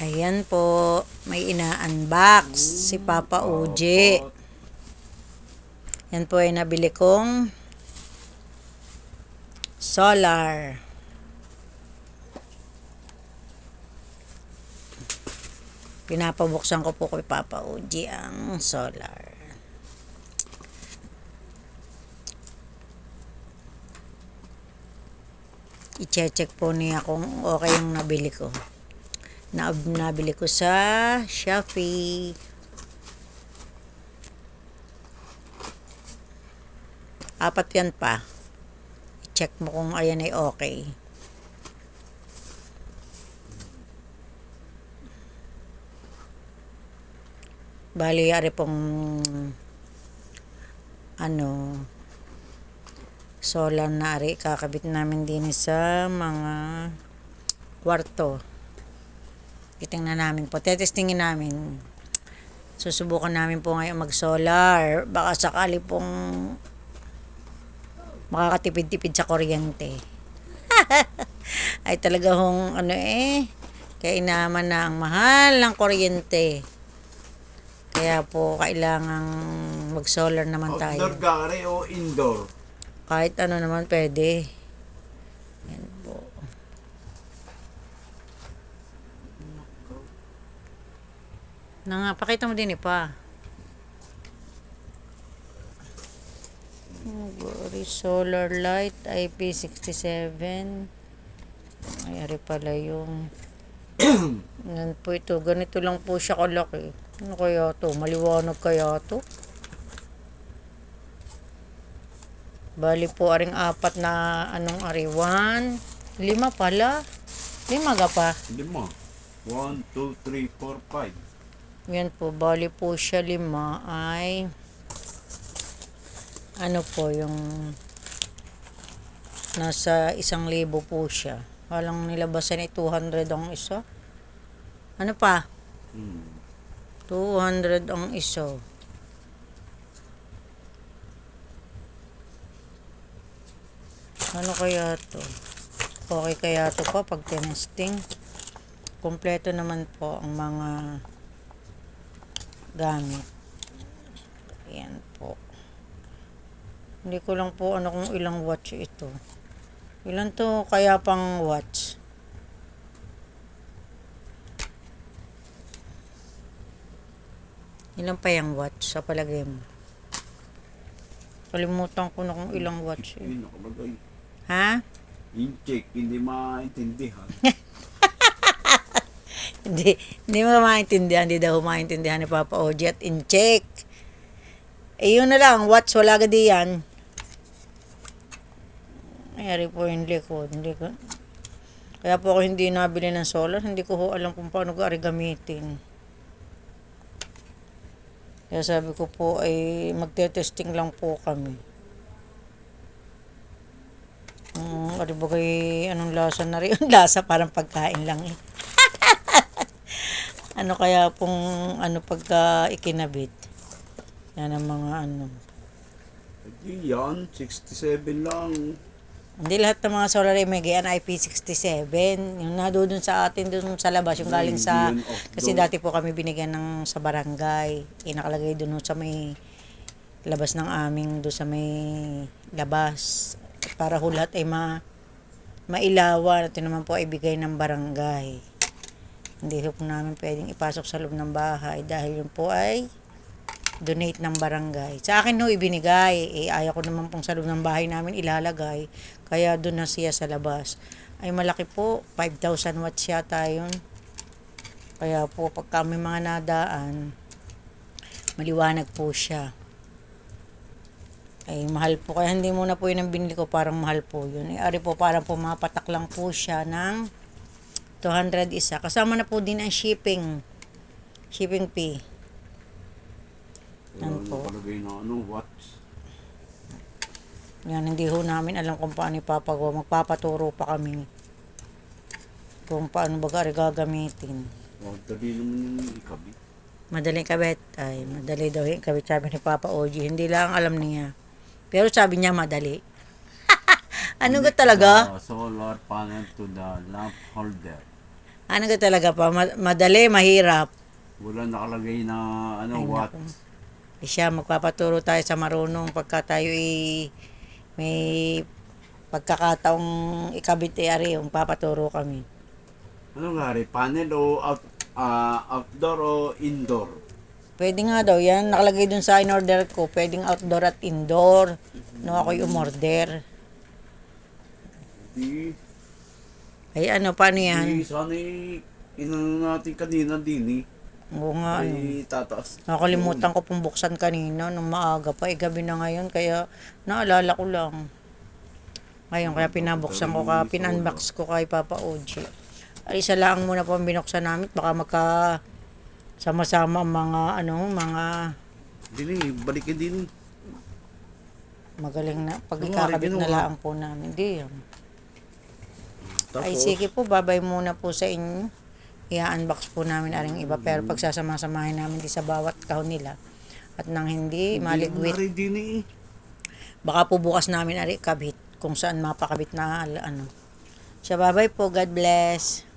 Ayan po, may ina-unbox si Papa Uji. Yan po ay nabili kong solar. Pinapabuksan ko po kay Papa Uji ang solar. I-check po niya kung okay yung nabili ko. Nabili ko sa Shopee. Apat yan pa. I-check mo kung ayan ay okay. Bali, ari pong solar na ari kakabit namin din sa mga kwarto. Titingnan namin po. Tetestingin namin. Susubukan namin po ngayon mag-solar. Baka sakali pong makakatipid-tipid sa kuryente. Ay talaga hong kainaman na ang mahal ng kuryente. Kaya po kailangang mag-solar naman tayo. Outdoor gari o indoor? Kahit ano naman pwede. Yan po. Pakita mo din pa. Solar light IP67. Ayari pala yung yan po ito. Ganito lang po siya kalaki. Ano kaya to? Maliwanag kaya to? Bali po aring apat na ari 1. 5 pala. 5 ga pa. 5. 1, 2, 3, 4, 5. Yan po. Bali po siya 5 ay po yung nasa 1,000 po siya. Walang nilabasan ay 200 ang isa. Ano pa? 200 ang isa. Ano kaya to? Okay kaya to pa pag tinesting? Kompleto naman po ang mga gamit. Ayan po. Hindi ko lang po kung ilang watts ito. Ilan to kaya pang watts? Ilan pa yung watts sa palagay mo? Kalimutan ko na kung ilang watts. Ha? In-check, hindi maintindihan. Hindi mo maintindihan. Hindi daw maintindihan ni Papa Oji at in-check. Yun na lang. Watts, wala gadi yan. Ayari po yung likod. Kaya po ako hindi nabili ng solar. Hindi ko alam kung paano ko gamitin. Kaya sabi ko po ay magte-testing lang po kami. Bagay anong lasa na rin? Lasa parang pagkain lang eh. Ano kaya pong pagka ikinabit? Yan ang mga Yan, 67 lang. Hindi lahat ng mga solar ay may IP67. Yung doon sa atin, doon sa labas, yung galing sa... Kasi dati po kami binigyan sa barangay. Nakalagay doon sa may labas ng aming, doon sa may labas. Para lahat ay mailawan. Ito naman po ay bigay ng barangay. Hindi po namin pwedeng ipasok sa loob ng bahay dahil yun po ay donate ng barangay. Sa akin ibinigay. Ayaw ko naman pong sa loob ng bahay namin ilalagay. Kaya doon na siya sa labas. Ay malaki po. 5,000 watts yata yun. Kaya po pagka may mga nadaan, maliwanag po siya. Ay mahal po. Kaya hindi muna po yun ang binili ko. Parang mahal po yun. Ari po parang pumapatak lang po siya ng 200 isa. Kasama na po din ang shipping fee. Yan po. Watts. Yan, hindi namin alam kung paano ipapagawa. Magpapaturo pa kami kung paano gagamitin. Madali naman yung ikabit. Madaling kabit. Ay, madali daw yung kabit. Sabi ni Papa Oji. Hindi lang alam niya. Pero sabi niya madali. Ano ga talaga? Solar panel to the lamp holder. Ano ka talaga pa? Madali, mahirap. Wala nakalagay na Ay, what. naku. Siya, magpapaturo tayo sa marunong pagka tayo may pagkakataong ikabit ari, yung papaturo kami. Ano nga rin? Panel o outdoor o indoor? Pwede nga daw yan. Nakalagay dun sa in-order ko. Pwedeng outdoor at indoor. No, ako'y umorder. Di, Ay, ano, paano di yan? sana inano natin kanina din Oo nga, ano. Ay tataas. Nakalimutan ko pong buksan kanina nung maaga pa. Gabi na ngayon. Kaya, naalala ko lang. Ngayon, kaya pinabuksan ko pinunbox ko kay Papa Oji. Ay, isa lang muna po ang binuksan namin. Baka sama-sama ang mga Dini, balikin din. magaling na. Pag Ano, ikakabit na ginawa? lang po namin. Di yan. Ay, Tapos, sige po. Babay muna po sa inyo. I-unbox po namin aring iba. Pero pagsasama-samahin namin di sa bawat kahon nila. At nang hindi maligwit. Hindi din Baka po bukas namin ari kabit. Kung saan mapakabit na ano. Siya, babay po. God bless.